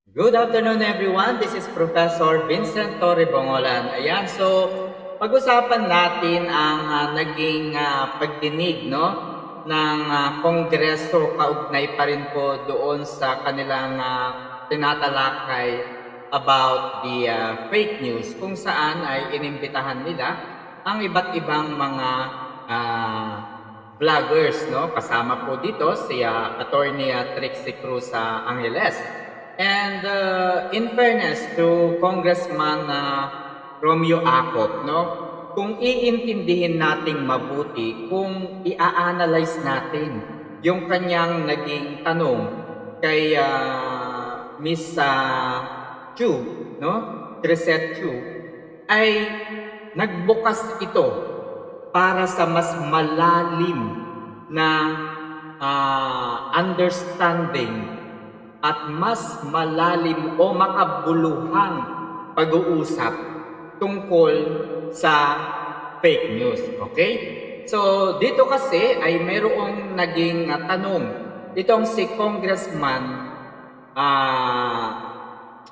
Good afternoon everyone. This is Professor Vincent Torre Bongolan. Ayan, so pag-usapan natin ang naging pagdinig ng Kongreso kaugnay pa rin po doon sa kanilang tinatalakay about the fake news kung saan ay inimbitahan nila ang iba't ibang mga vloggers, no? Kasama po dito si Attorney Trixie Cruz Angeles. And in fairness to Congressman Romeo Acop, no, kung iintindihin nating mabuti, kung i-analyze natin yung kanyang naging tanong kay Miss Chu, no, Crisette Chu, ay nagbukas ito para sa mas malalim na understanding at mas malalim o makabuluhang pag-uusap tungkol sa fake news. Okay? So, dito kasi ay mayroong naging tanong. Itong si Congressman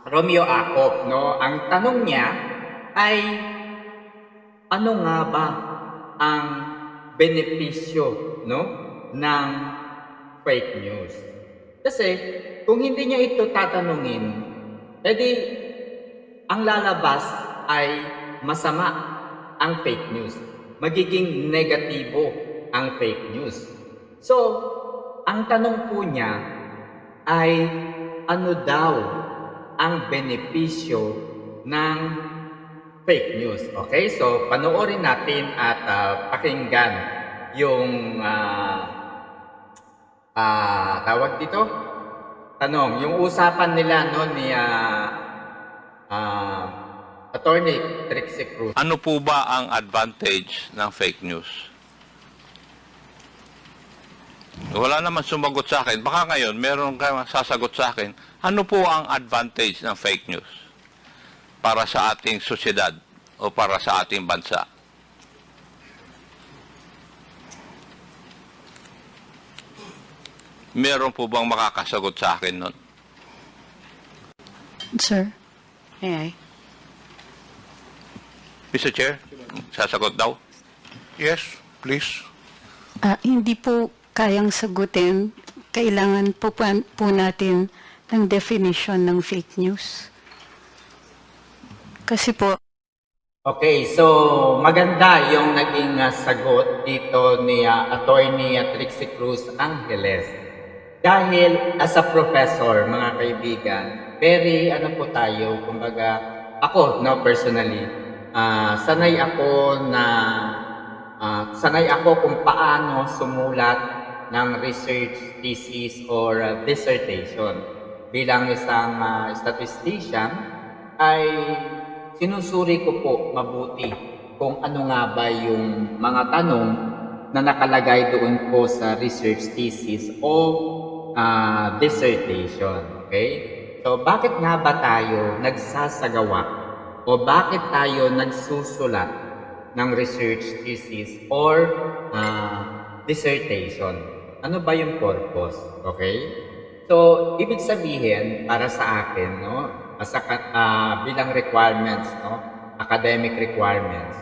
Romeo Acop, no? Ang tanong niya ay ano nga ba ang benepisyo, no, ng fake news? Kasi kung hindi niya ito tatanungin, edi ang lalabas ay masama ang fake news. Magiging negatibo ang fake news. So, ang tanong po niya ay ano daw ang benepisyo ng fake news. Okay? So, panoorin natin at pakinggan yung tawag dito? Tanong, yung usapan nila ni Attorney Trixie Cruz. Ano po ba ang advantage ng fake news? Wala naman sumagot sa akin. Baka ngayon, meron kang sasagot sa akin. Ano po ang advantage ng fake news para sa ating sosyedad o para sa ating bansa? Meron po bang makakasagot sa akin nun? Sir, may I? Mr. Chair, sasagot daw? Yes, please. Hindi po kayang sagutin. Kailangan po natin ng definition ng fake news. Kasi po, Okay, so maganda yung naging sagot dito ni Attorney Trixie Cruz Angeles. Dahil as a professor, mga kaibigan, very po tayo, kumbaga, ako, no, personally, sanay ako kung paano sumulat ng research thesis or dissertation. Bilang isang statistician, ay sinusuri ko po mabuti kung ano nga ba yung mga tanong na nakalagay doon po sa research thesis o dissertation. Okay? So, bakit nga ba tayo nagsasagawa o bakit tayo nagsusulat ng research thesis or dissertation? Ano ba yung purpose? Okay? So, ibig sabihin, para sa akin, no, bilang requirements, no, academic requirements,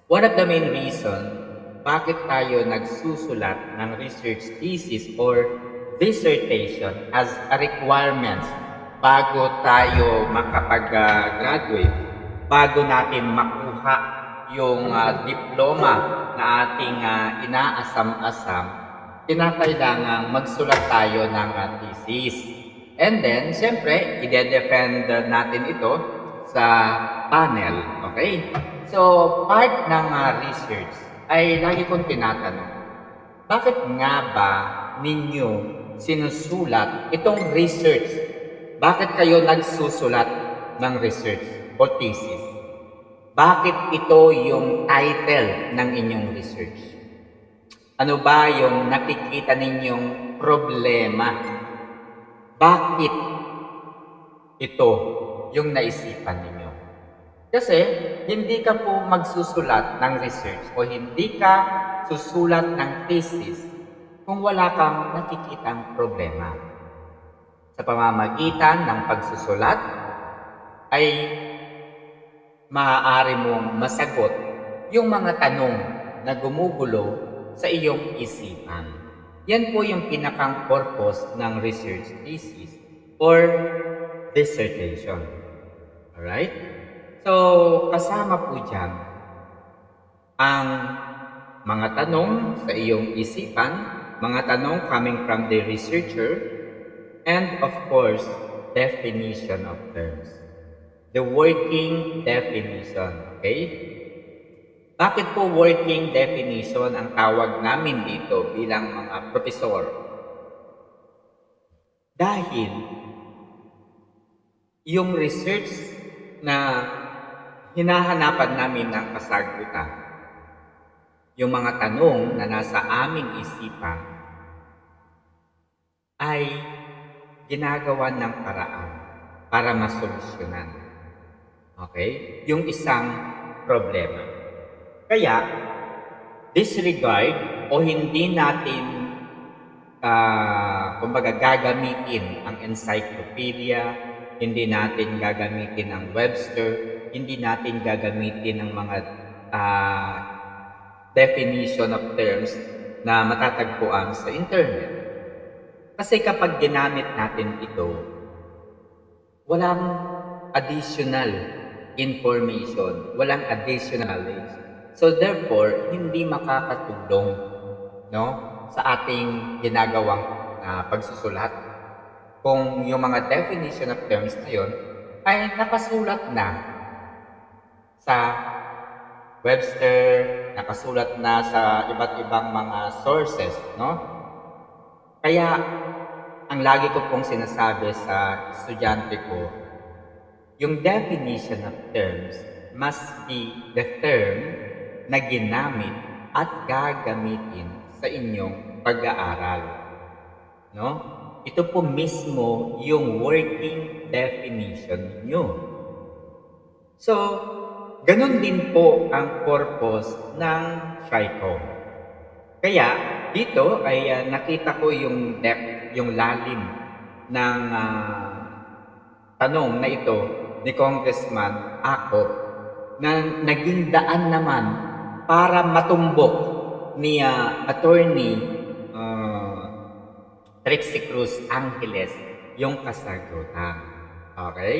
one of the main reason bakit tayo nagsusulat ng research thesis or dissertation as a requirements bago tayo makapag-graduate, bago natin makuha yung diploma na ating inaasam-asam, kinakailangan magsulat tayo ng thesis. And then, siyempre, i-defend natin ito sa panel. Okay? So, part ng research ay lagi kong tinatanong, bakit nga ba ninyo sinusulat itong research? Bakit kayo nagsusulat ng research o thesis? Bakit ito yung title ng inyong research? Ano ba yung nakikita ninyong problema? Bakit ito yung naisipan ninyo? Kasi hindi ka po magsusulat ng research o hindi ka susulat ng thesis kung wala kang nakikitang problema. sa pamamagitan ng pagsusulat ay maaari mong masagot yung mga tanong na gumugulo sa iyong isipan. Yan po yung pinakang purpose ng research thesis or dissertation. Alright? So, kasama po dyan ang mga tanong sa iyong isipan, mga tanong coming from the researcher, and of course, definition of terms. The working definition, okay? Bakit po working definition ang tawag namin dito bilang mga profesor? Dahil yung research na hinahanapan namin ng kasagutan, yung mga tanong na nasa aming isipan, ay ginagawa ng paraan para masolusyonan. Okay? Yung isang problema. Kaya, disregard o hindi natin kumbaga gagamitin ang encyclopedia, hindi natin gagamitin ang Webster, hindi natin gagamitin ang mga definition of terms na matatagpuan sa internet. Kasi kapag ginamit natin ito, walang additional information, walang additional knowledge. So therefore, hindi makakatulong, no, sa ating ginagawang pagsusulat kung yung mga definition of terms na yun ay nakasulat na sa Webster, nakasulat na sa iba't ibang mga sources, no? Kaya ang lagi ko pong sinasabi sa estudyante ko, yung definition of terms must be the term na ginamit at gagamitin sa inyong pag-aaral. No? Ito po mismo yung working definition niyo. So, ganun din po ang purpose ng TRICOM. Kaya, dito ay nakita ko yung depth, yung lalim ng tanong na ito ni Congressman Ako na naging daan naman para matumbok ni Attorney Trixie Cruz Angeles yung kasagutan. Okay?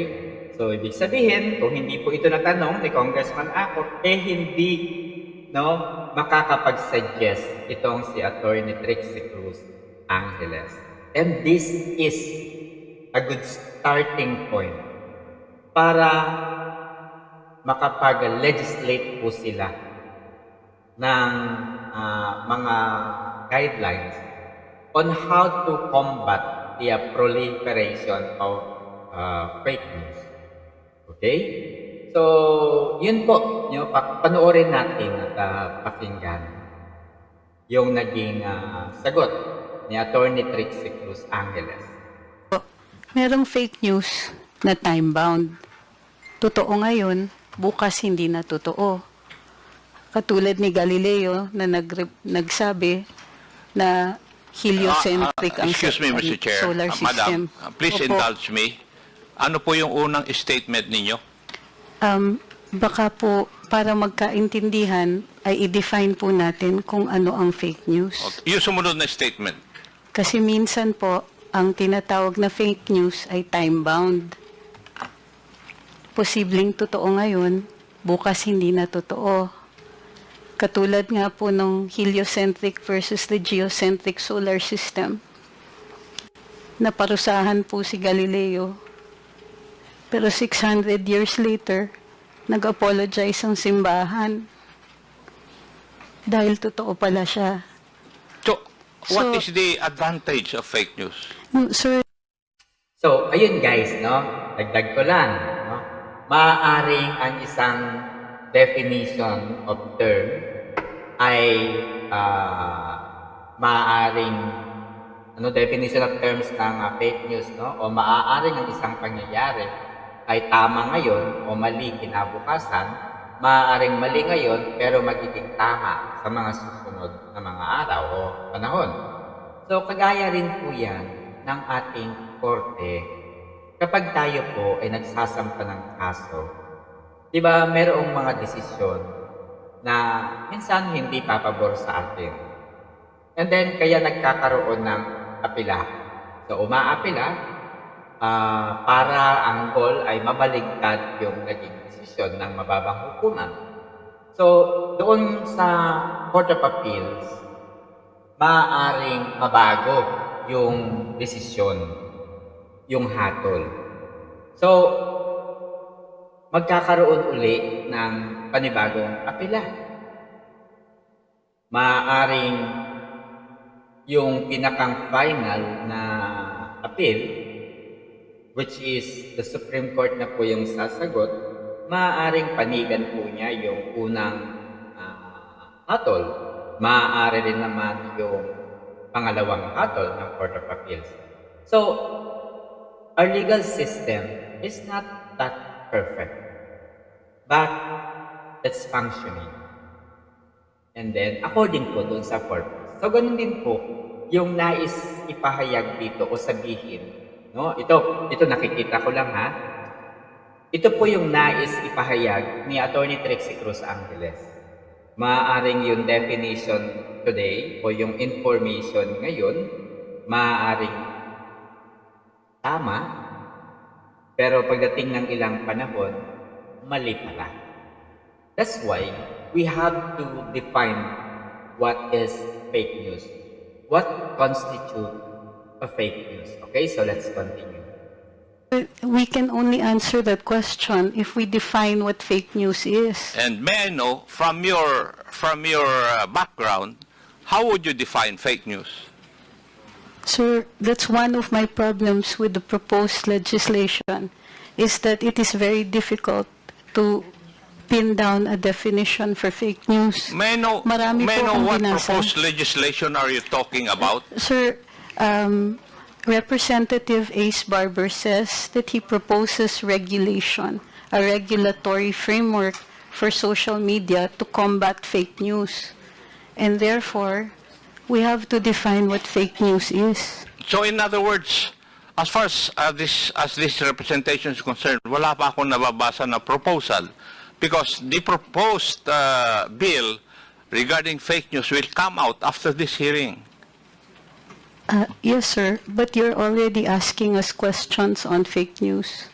So, ibig sabihin, kung hindi po ito natanong ni Congressman Ako, hindi makakapag-suggest itong si Attorney Trixie Cruz Angeles. And this is a good starting point para makapag-legislate po sila ng mga guidelines on how to combat the proliferation of fake news. Okay? So, yun po, panoorin natin at pakinggan yung naging sagot ni Attorney Trixie Cruz Angeles. Merong fake news na time-bound. Totoo ngayon, bukas hindi na totoo. Katulad ni Galileo na nagsabi na heliocentric ang Excuse me, Mr. Chair. solar system. Madam, please Opo. indulge me. Ano po yung unang statement ninyo? Baka po, para magkaintindihan, ay i-define po natin kung ano ang fake news. Yung sumunod na statement. Kasi minsan po, ang tinatawag na fake news ay time-bound. Posibleng totoo ngayon, bukas hindi na totoo. Katulad nga po ng heliocentric versus the geocentric solar system. Naparusahan po si Galileo. Pero 600 years later, nag-apologize ang simbahan. Dahil totoo pala siya. So, what So- is the advantage of fake news? No, sir, So, ayun guys, no? Dagdag ko lang, no? Maaaring ang isang definition of term ay maaaring definition of terms ng fake news, no? O maaaring ang isang pangyayari ay tama ngayon o mali kinabukasan, maaaring mali ngayon pero magiging tama sa mga susunod na mga araw o panahon. So, kagaya rin po yan ng ating korte, kapag tayo po ay nagsasampa ng kaso, di ba merong mga desisyon na minsan hindi papabor sa atin. And then, kaya nagkakaroon ng apela. So, umaapela para ang goal ay mabaligtad yung naging desisyon ng mababang hukuman. So, doon sa Court of Appeals, maaaring mabago yung desisyon, yung hatol. So, magkakaroon uli ng panibagong apela. Maaaring yung pinakang final na appeal, which is the Supreme Court na po yung sasagot, maaaring panigan po niya yung unang hatol. Maaari rin naman yung pangalawang hatol ng Court of Appeals. So, our legal system is not that perfect, but it's functioning. And then, according po doon sa purpose. So, ganun din po yung nais ipahayag dito o sabihin. No? Ito nakikita ko lang ha. Ito po yung nais ipahayag ni Attorney Trixie Cruz Angeles. Maaaring yung definition today o yung information ngayon, maaaring tama, pero pagdating ng ilang panahon, mali pala. That's why we have to define what is fake news. What constitutes a fake news? Okay, so let's continue. We can only answer that question if we define what fake news is. And may I know, from your background, how would you define fake news? Sir, that's one of my problems with the proposed legislation, is that it is very difficult to pin down a definition for fake news. May I know, Marami may I po know akong what binasa. proposed legislation are you talking about? Sir, Representative Ace Barber says that he proposes regulation, a regulatory framework for social media to combat fake news. And therefore, we have to define what fake news is. So in other words, as far as this representation is concerned, wala pa akong nababasa na proposal because the proposed bill regarding fake news will come out after this hearing. Yes, sir, but you're already asking us questions on fake news.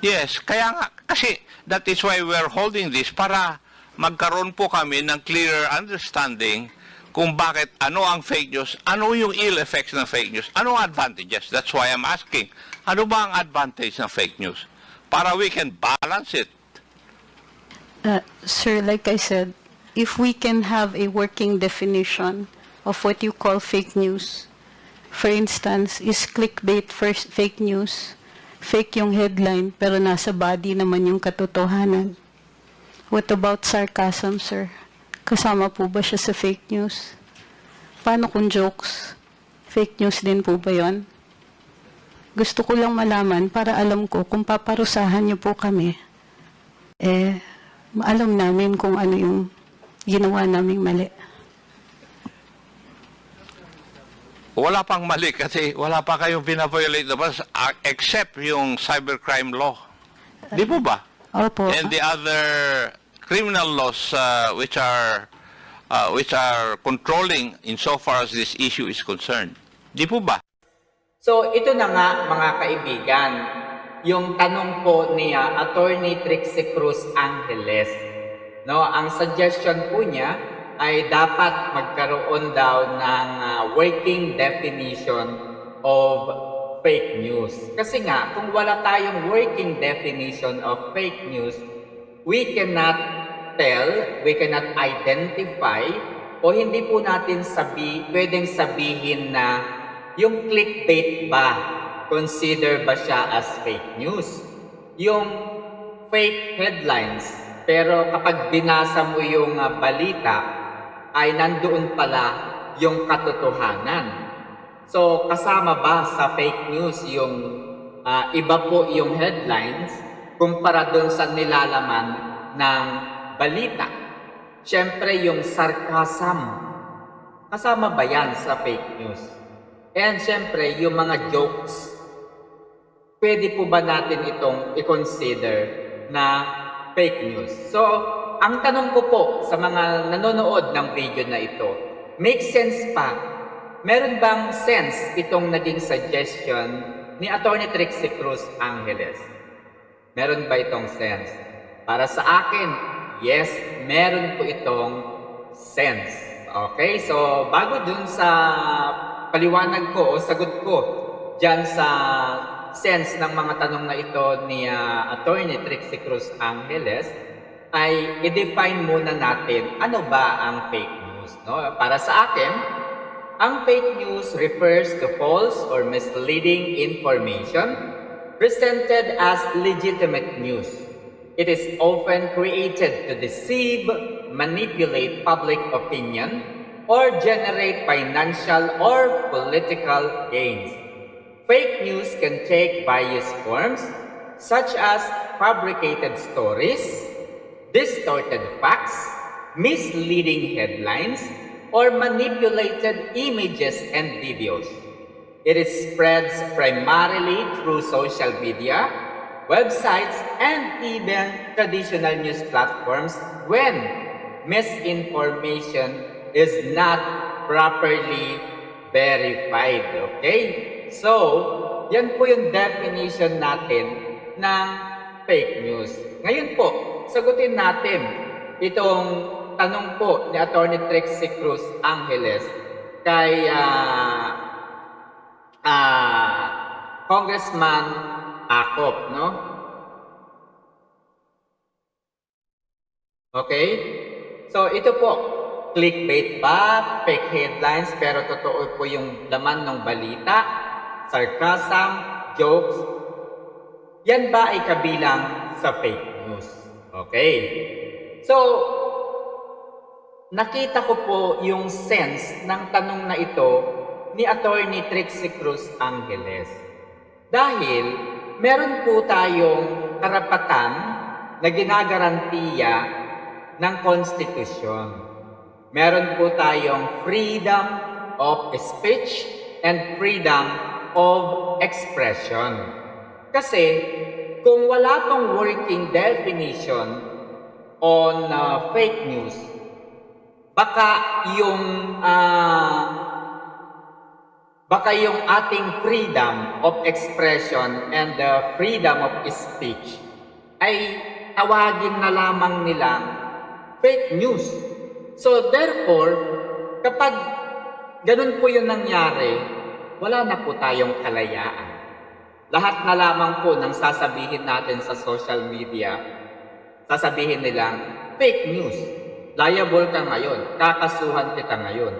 Yes, kaya nga, kasi that is why we're holding this para magkaroon po kami ng clearer understanding kung bakit, ano ang fake news, ano yung ill effects ng fake news, ano ang advantages. That's why I'm asking, ano ba ang advantage ng fake news? Para we can balance it. Sir, like I said, if we can have a working definition of what you call fake news, for instance, is clickbait first fake news, fake yung headline pero nasa body naman yung katotohanan. What about sarcasm, sir? Kasama po ba siya sa fake news? Paano kung jokes? Fake news din po ba yun? Gusto ko lang malaman para alam ko kung paparusahan niyo po kami, alam namin kung ano yung ginawa naming mali. Wala pang mali kasi wala pa kayong binaviolate except yung cybercrime law. Di po ba? Opo. And the other criminal laws which are controlling insofar as this issue is concerned. Di po ba? So, ito na nga mga kaibigan, yung tanong po ni Attorney Trixie Cruz Angeles. No, ang suggestion po niya ay dapat magkaroon daw ng working definition of fake news. Kasi nga, kung wala tayong working definition of fake news, we cannot tell, we cannot identify, o hindi po natin pwedeng sabihin na yung clickbait ba, consider ba siya as fake news? Yung fake headlines, pero kapag binasa mo yung balita, ay nandoon pala yung katotohanan. So, kasama ba sa fake news yung iba po yung headlines kumpara doon sa nilalaman ng balita? Siyempre, yung sarcasm, kasama ba yan sa fake news? And siyempre, yung mga jokes, pwede po ba natin itong i-consider na fake news? So, ang tanong ko po sa mga nanonood ng video na ito, make sense pa? Meron bang sense itong naging suggestion ni Atty. Trixie Cruz Angeles? Meron ba itong sense? Para sa akin, yes, meron po itong sense. Okay, so bago dun sa paliwanag ko o sagot ko dyan sa sense ng mga tanong na ito ni Atty. Trixie Cruz Angeles, ay i-define muna natin ano ba ang fake news. No? Para sa akin, ang fake news refers to false or misleading information presented as legitimate news. It is often created to deceive, manipulate public opinion, or generate financial or political gains. Fake news can take various forms, such as fabricated stories, distorted facts, misleading headlines, or manipulated images and videos. It spreads primarily through social media, websites, and even traditional news platforms when misinformation is not properly verified. Okay? So, yan po yung definition natin ng fake news. Ngayon po, sagutin natin itong tanong po ni Atty. Trixie Cruz Angeles kay Congressman Acop, no? Okay? So, ito po, clickbait ba, fake headlines, pero totoo po yung laman ng balita, sarcasm, jokes, yan ba ay kabilang sa fake news? Okay? So, nakita ko po yung sense ng tanong na ito ni Atty. Trixie Cruz Angeles. Dahil meron po tayong karapatan na ginagarantiya ng konstitusyon. Meron po tayong freedom of speech and freedom of expression. Kasi kung wala pong working definition on fake news, baka yung ating freedom of expression and the freedom of speech ay tawagin na lamang nilang fake news. So therefore, kapag ganun po yung nangyari, wala na po tayong kalayaan. Lahat na lamang po ng sasabihin natin sa social media, sasabihin nilang fake news. Liable ka ngayon, kakasuhan kita ngayon.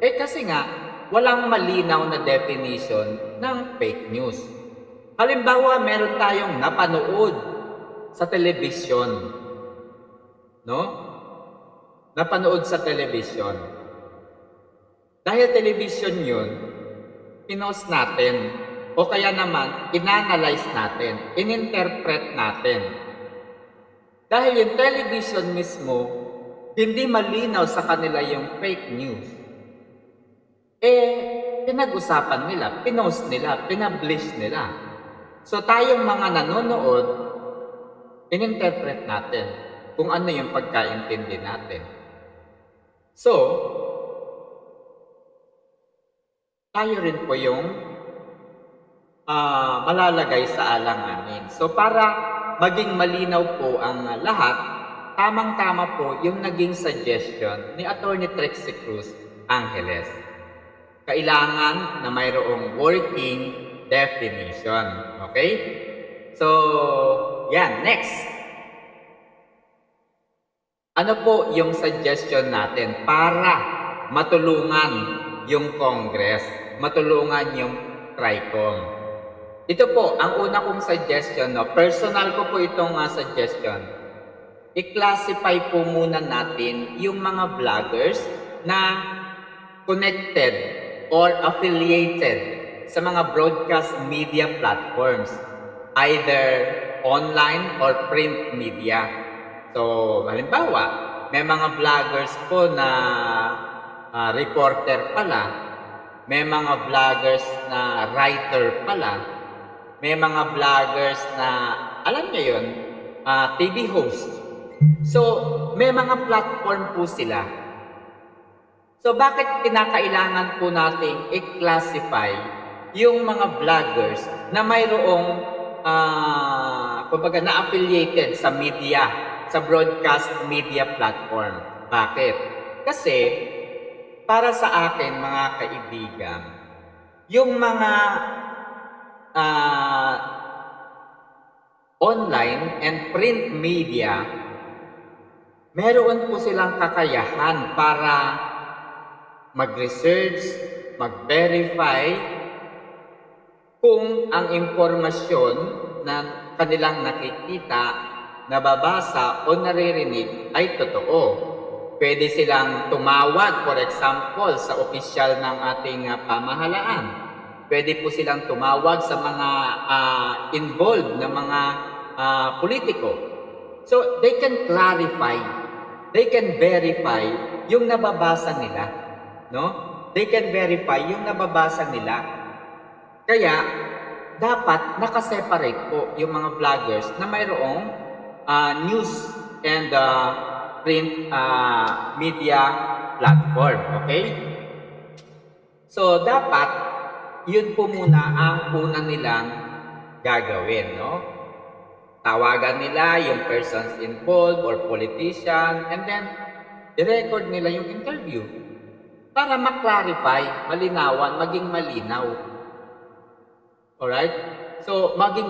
Kasi nga, walang malinaw na definition ng fake news. Halimbawa, meron tayong napanood sa telebisyon. No? Napanood sa telebisyon. Dahil telebisyon yun, pinost natin. O kaya naman, inanalyze natin, ininterpret natin. Dahil yung television mismo, hindi malinaw sa kanila yung fake news. Pinag-usapan nila, pinost nila, pinablish nila. So tayong mga nanonood, ininterpret natin kung ano yung pagkaintindi natin. So, tayo rin po yung malalagay sa alanganin. So para maging malinaw po ang lahat, tamang-tama po yung naging suggestion ni Atty. Trixie Cruz Angeles. Kailangan na mayroong working definition. Okay? So, yan. Next. Ano po yung suggestion natin para matulungan yung Congress, matulungan yung TRICOM? Ito po, ang una kong suggestion, no? Personal ko po itong suggestion. I-classify po muna natin yung mga vloggers na connected or affiliated sa mga broadcast media platforms, either online or print media. So, halimbawa, may mga vloggers po na reporter pala, may mga vloggers na writer pala, May mga vloggers na, alam niyo yun, TV host. So, may mga platform po sila. So, bakit kinakailangan po nating i-classify yung mga vloggers na mayroong, kumbaga, na-affiliated sa media, sa broadcast media platform? Bakit? Kasi, para sa akin, mga kaibigan, yung mga online and print media, meron po silang kakayahan para mag-research, mag-verify kung ang impormasyon na kanilang nakikita, nababasa o naririnig ay totoo. Pwede silang tumawag, for example, sa opisyal ng ating pamahalaan. Pwede po silang tumawag sa mga involved na mga politiko. So, they can clarify, they can verify yung nababasa nila. No? They can verify yung nababasa nila. Kaya, dapat nakaseparate po yung mga vloggers na mayroong news and print media platform. Okay? So, dapat yun po muna ang una nilang gagawin, no? Tawagan nila yung persons involved or politician, and then i-record nila yung interview para ma-clarify, malinawan, maging malinaw. Alright? So, maging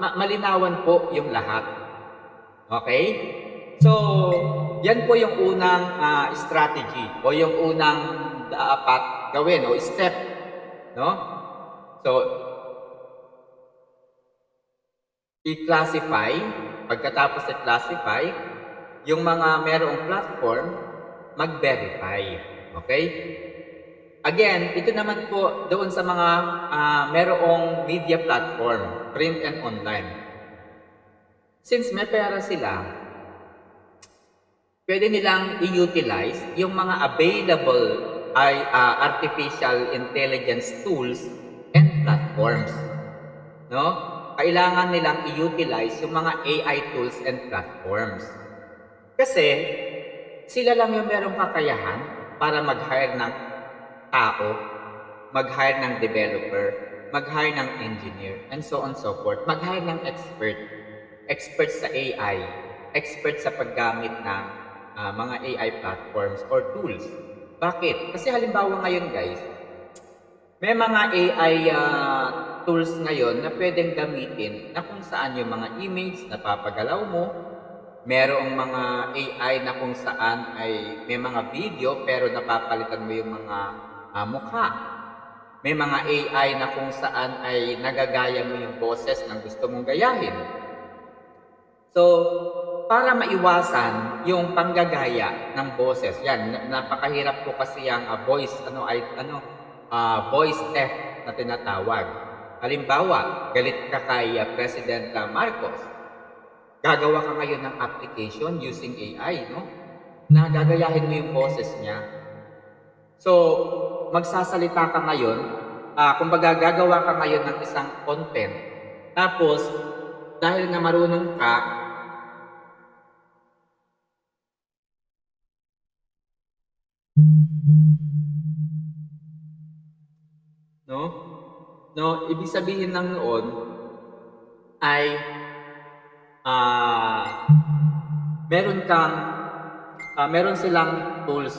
malinawan po yung lahat. Okay? So, yan po yung unang strategy o yung unang dapat gawin o step, no? So, i-classify, pagkatapos i-classify, yung mga merong platform, mag-verify. Okay? Again, ito naman po doon sa mga merong media platform, print and online. Since may pera sila, pwede nilang i-utilize yung mga available artificial intelligence tools and platforms. No? Kailangan nilang i-utilize yung mga AI tools and platforms. Kasi sila lang yung merong kakayahan para mag-hire ng tao, mag-hire ng developer, mag-hire ng engineer, and so on and so forth. Mag-hire ng expert sa AI, expert sa paggamit ng mga AI platforms or tools. Bakit? Kasi halimbawa ngayon guys, may mga AI tools ngayon na pwedeng gamitin na kung saan yung mga image na papagalaw mo, merong mga AI na kung saan ay may mga video pero napapalitan mo yung mga mukha. May mga AI na kung saan ay nagagaya mo yung boses ng gusto mong gayahin. So, para maiwasan yung panggagaya ng boses, yan, napakahirap po kasi ang voice theft na tinatawag. Halimbawa, galit ka kay President Marcos. Gagawa ka ngayon ng application using AI, no? Na gagayahin mo yung boses niya. So, magsasalita ka ngayon, kumbaga gagawa ka ngayon ng isang content. Tapos, dahil nga marunong ka, no, ibig sabihin ng noon ay meron silang tools.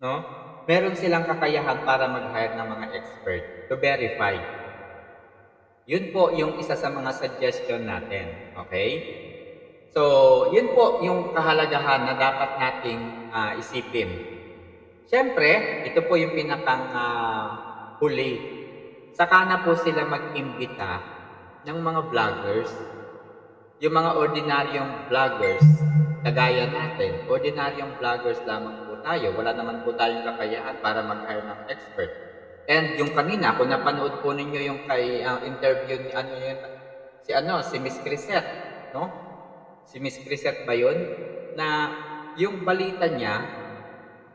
No? Meron silang kakayahan para mag-hire ng mga expert to verify. Yun po yung isa sa mga suggestion natin. Okay? So, yun po yung kahalagahan na dapat nating isipin. Siyempre, ito po yung pinakang huli. Saka na po sila mag-imbita ng mga vloggers. Yung mga ordinaryong vloggers, kagaya natin, ordinaryong vloggers lamang po tayo. Wala naman po tayong kakayahan para mag-hire ng expert. And yung kanina, kung napanood po ninyo yung kay interview ni si Miss Crisette, no? Si Miss Crisette ba yun? Na yung balita niya,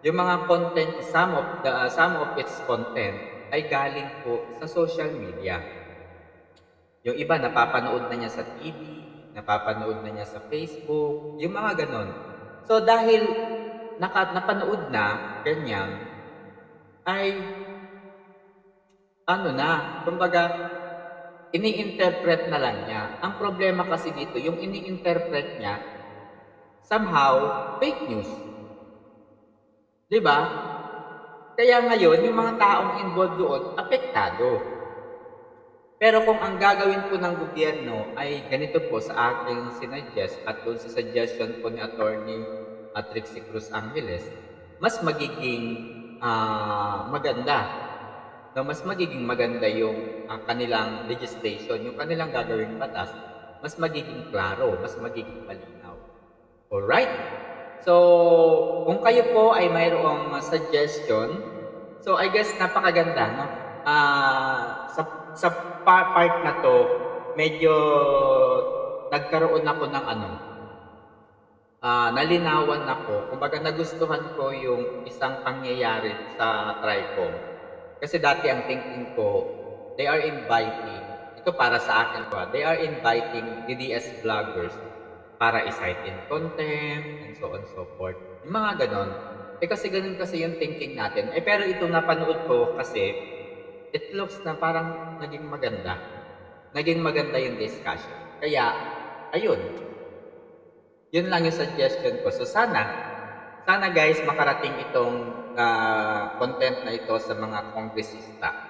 yung mga content, some of its content ay galing po sa social media. Yung iba napapanood na niya sa TV, napapanood na niya sa Facebook, yung mga ganon. So dahil napanood na, ganyan, ay ano na, kumbaga, ini-interpret na lang niya. Ang problema kasi dito, yung ini-interpret niya, somehow, fake news. Di ba? Kaya ngayon, yung mga taong involved doon, apektado. Pero kung ang gagawin po ng gobyerno ay ganito po sa aking sinuggest at doon sa suggestion po ni Attorney Trixie Cruz Angeles, mas magiging maganda. No, mas magiging maganda yung kanilang legislation, yung kanilang gagawing batas, mas magiging klaro, mas magiging malinaw. Alright? So, kung kayo po ay mayroong suggestion, so I guess napakaganda, no? Sa part na to, medyo nagkaroon ako ng nalinawan ako. Kumbaga nagustuhan ko yung isang pangyayari sa TRICOM. Kasi dati ang thinking ko, they are inviting, ito para sa akin pa, they are inviting DDS vloggers para i-cite in contempt, and so on and so forth. Yung mga ganon. Kasi ganon kasi yung thinking natin. Pero ito napanood ko kasi, it looks na parang naging maganda. Naging maganda yung discussion. Kaya, ayun. Yun lang yung suggestion ko. So sana guys makarating itong content na ito sa mga kongresista.